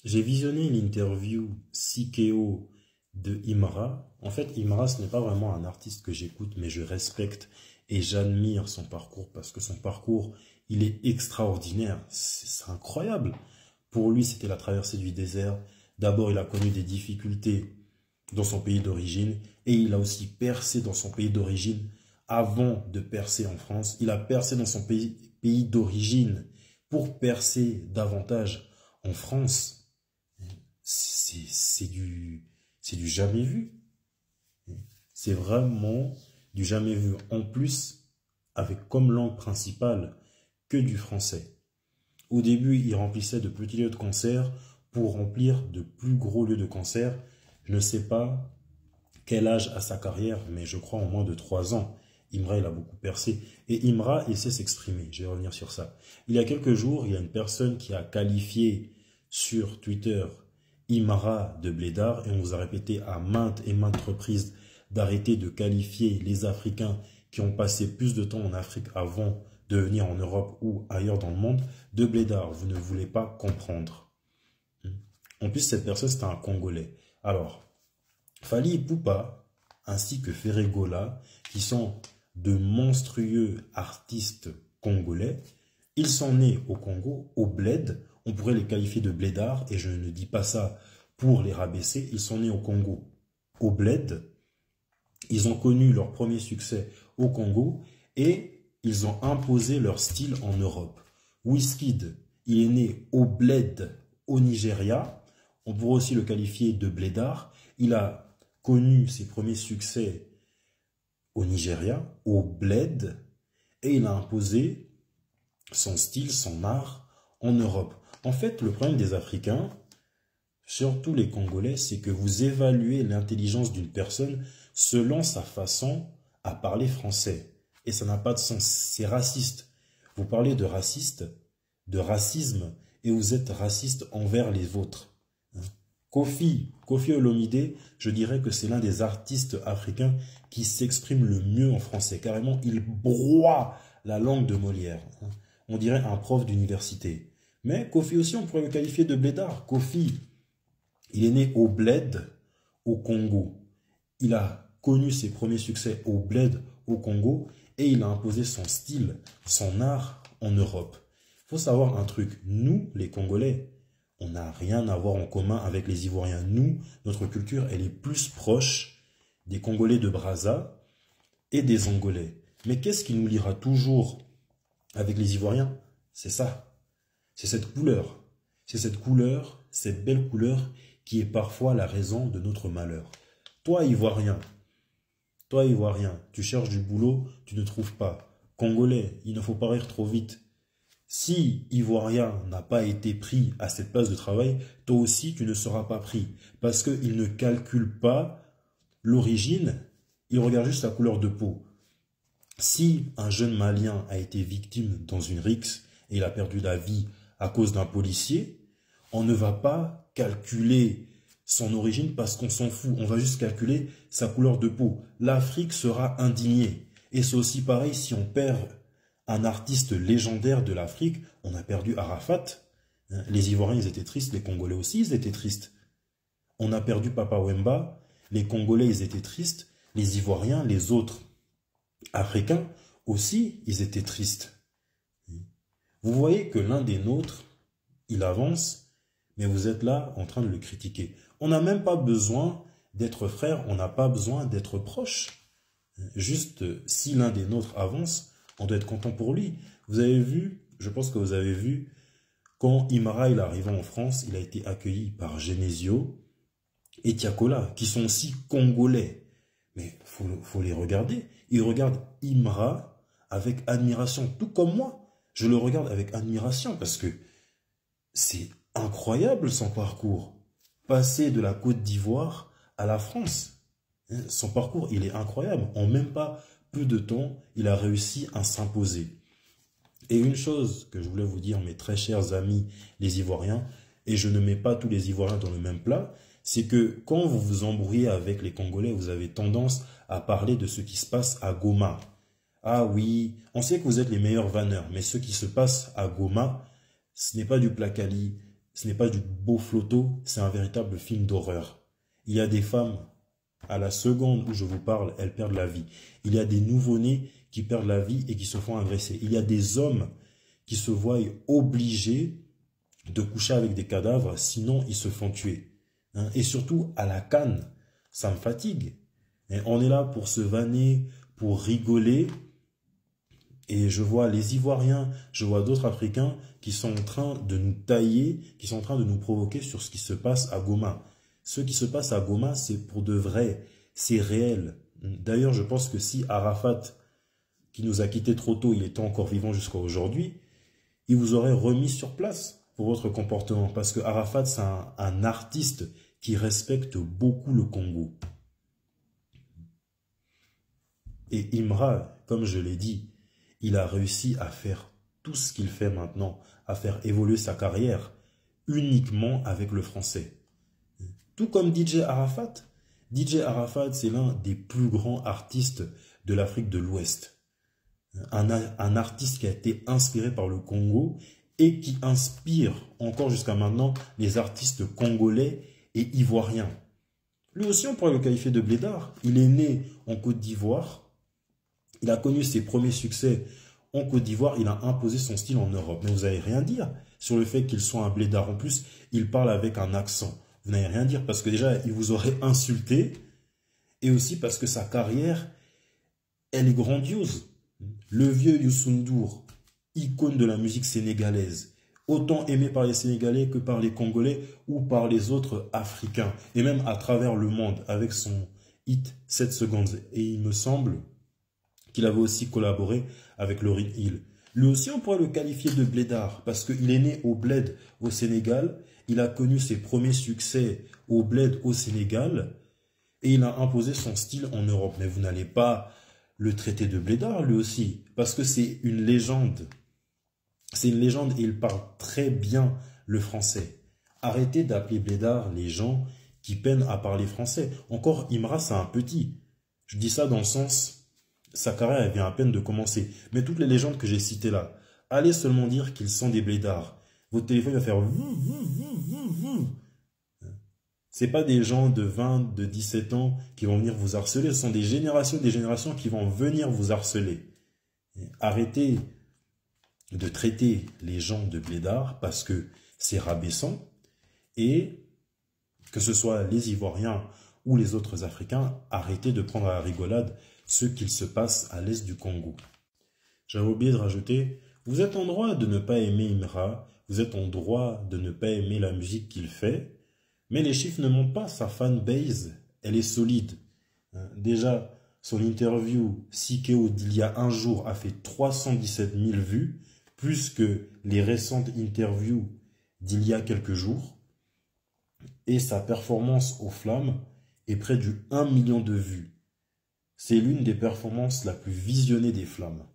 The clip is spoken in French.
J'ai visionné l'interview Sikeo de Imra. En fait, Imra, ce n'est pas vraiment un artiste que j'écoute, mais je respecte et j'admire son parcours parce que son parcours, il est extraordinaire. C'est incroyable. Pour lui, c'était la traversée du désert. D'abord, il a connu des difficultés dans son pays d'origine et il a aussi percé dans son pays d'origine avant de percer en France. Il a percé dans son pays d'origine pour percer davantage en France. C'est du jamais vu. C'est vraiment du jamais vu. En plus, avec comme langue principale que du français. Au début, il remplissait de petits lieux de concert pour remplir de plus gros lieux de concert. Je ne sais pas quel âge a sa carrière, mais je crois en moins de 3 ans. Imra, il a beaucoup percé. Et Imra, il sait s'exprimer. Je vais revenir sur ça. Il y a quelques jours, il y a une personne qui a qualifié sur Twitter Imra de blédard et on vous a répété à maintes et maintes reprises d'arrêter de qualifier les Africains qui ont passé plus de temps en Afrique avant de venir en Europe ou ailleurs dans le monde de blédard. Vous ne voulez pas comprendre. En plus, cette personne, c'était un Congolais. Alors, Fally Ipupa ainsi que Ferregola, qui sont de monstrueux artistes congolais, ils sont nés au Congo, au bled. On pourrait les qualifier de blédards, et je ne dis pas ça pour les rabaisser. Ils sont nés au Congo, au bled. Ils ont connu leur premier succès au Congo et ils ont imposé leur style en Europe. Wizkid, il est né au bled, au Nigeria. On pourrait aussi le qualifier de blédard. Il a connu ses premiers succès au Nigeria, au bled, et il a imposé son style, son art en Europe. En fait, le problème des Africains, surtout les Congolais, c'est que vous évaluez l'intelligence d'une personne selon sa façon à parler français. Et ça n'a pas de sens, c'est raciste. Vous parlez de racisme, et vous êtes raciste envers les vôtres. Kofi Olomide, je dirais que c'est l'un des artistes africains qui s'exprime le mieux en français. Carrément, il broie la langue de Molière. On dirait un prof d'université. Mais Kofi aussi, on pourrait le qualifier de blédard. Kofi, il est né au bled, au Congo. Il a connu ses premiers succès au bled, au Congo, et il a imposé son style, son art en Europe. Il faut savoir un truc, nous, les Congolais, on n'a rien à voir en commun avec les Ivoiriens. Nous, notre culture, elle est plus proche des Congolais de Brazza et des Angolais. Mais qu'est-ce qui nous liera toujours avec les Ivoiriens? C'est ça. C'est cette couleur. C'est cette couleur, cette belle couleur qui est parfois la raison de notre malheur. Toi, Ivoirien, tu cherches du boulot, tu ne trouves pas. Congolais, il ne faut pas rire trop vite. Si Ivoirien n'a pas été pris à cette place de travail, toi aussi tu ne seras pas pris. Parce qu'il ne calcule pas l'origine, il regarde juste la couleur de peau. Si un jeune Malien a été victime dans une rixe et il a perdu la vie à cause d'un policier, on ne va pas calculer son origine parce qu'on s'en fout. On va juste calculer sa couleur de peau. L'Afrique sera indignée. Et c'est aussi pareil si on perd un artiste légendaire de l'Afrique. On a perdu Arafat. Les Ivoiriens, ils étaient tristes. Les Congolais aussi, ils étaient tristes. On a perdu Papa Wemba. Les Congolais, ils étaient tristes. Les Ivoiriens, les autres Africains aussi, ils étaient tristes. Vous voyez que l'un des nôtres, il avance, mais vous êtes là en train de le critiquer. On n'a même pas besoin d'être frères, on n'a pas besoin d'être proches. Juste, si l'un des nôtres avance, on doit être content pour lui. Vous avez vu, je pense que vous avez vu, quand Imra est arrivé en France, il a été accueilli par Genesio et Tiakola, qui sont aussi congolais. Mais faut les regarder. Ils regardent Imra avec admiration, tout comme moi. Je le regarde avec admiration parce que c'est incroyable son parcours. Passer de la Côte d'Ivoire à la France. Son parcours, il est incroyable. En même pas peu de temps, il a réussi à s'imposer. Et une chose que je voulais vous dire, mes très chers amis les Ivoiriens, et je ne mets pas tous les Ivoiriens dans le même plat, c'est que quand vous vous embrouillez avec les Congolais, vous avez tendance à parler de ce qui se passe à Goma. Ah oui, on sait que vous êtes les meilleurs vanneurs, mais ce qui se passe à Goma, ce n'est pas du placali, ce n'est pas du beau flotto, c'est un véritable film d'horreur. Il y a des femmes, à la seconde où je vous parle, elles perdent la vie. Il y a des nouveau-nés qui perdent la vie et qui se font agresser. Il y a des hommes qui se voient obligés de coucher avec des cadavres, sinon ils se font tuer. Et surtout, à la CAN, ça me fatigue. On est là pour se vanner, pour rigoler. Et je vois les Ivoiriens, je vois d'autres Africains qui sont en train de nous tailler, qui sont en train de nous provoquer sur ce qui se passe à Goma. Ce qui se passe à Goma, c'est pour de vrai, c'est réel. D'ailleurs, je pense que si Arafat, qui nous a quittés trop tôt, il était encore vivant jusqu'à aujourd'hui, il vous aurait remis sur place pour votre comportement. Parce que Arafat, c'est un artiste qui respecte beaucoup le Congo. Et Imra, comme je l'ai dit, il a réussi à faire tout ce qu'il fait maintenant, à faire évoluer sa carrière uniquement avec le français. Tout comme DJ Arafat. DJ Arafat, c'est l'un des plus grands artistes de l'Afrique de l'Ouest. Un artiste qui a été inspiré par le Congo et qui inspire encore jusqu'à maintenant les artistes congolais et ivoiriens. Lui aussi, on pourrait le qualifier de blédard. Il est né en Côte d'Ivoire. Il a connu ses premiers succès en Côte d'Ivoire. Il a imposé son style en Europe. Mais vous n'allez rien dire sur le fait qu'il soit un blédard. En plus, il parle avec un accent. Vous n'allez rien dire parce que déjà, il vous aurait insulté. Et aussi parce que sa carrière, elle est grandiose. Le vieux Youssou N'Dour, icône de la musique sénégalaise, autant aimé par les Sénégalais que par les Congolais ou par les autres Africains, et même à travers le monde, avec son hit 7 secondes. Et il me semble qu'il avait aussi collaboré avec Lauryn Hill. Lui aussi, on pourrait le qualifier de blédard, parce qu'il est né au Bled, au Sénégal, il a connu ses premiers succès au Bled, au Sénégal, et il a imposé son style en Europe. Mais vous n'allez pas le traiter de blédard, lui aussi, parce que c'est une légende. C'est une légende et il parle très bien le français. Arrêtez d'appeler blédard les gens qui peinent à parler français. Encore, Imra, c'est un petit. Je dis ça dans le sens, sa carrière elle vient à peine de commencer. Mais toutes les légendes que j'ai citées là, allez seulement dire qu'ils sont des blédards. Votre téléphone va faire... C'est pas des gens de 20, de 17 ans qui vont venir vous harceler. Ce sont des générations qui vont venir vous harceler. Arrêtez de traiter les gens de blédards parce que c'est rabaissant. Et que ce soit les Ivoiriens ou les autres Africains, arrêtez de prendre à la rigolade ce qu'il se passe à l'est du Congo. J'avais oublié de rajouter, vous êtes en droit de ne pas aimer Imra, vous êtes en droit de ne pas aimer la musique qu'il fait, mais les chiffres ne montent pas, sa fanbase, elle est solide. Déjà, son interview Sikeo d'il y a un jour a fait 317 000 vues, plus que les récentes interviews d'il y a quelques jours. Et sa performance aux Flammes est près du 1 million de vues. C'est l'une des performances la plus visionnées des Flammes.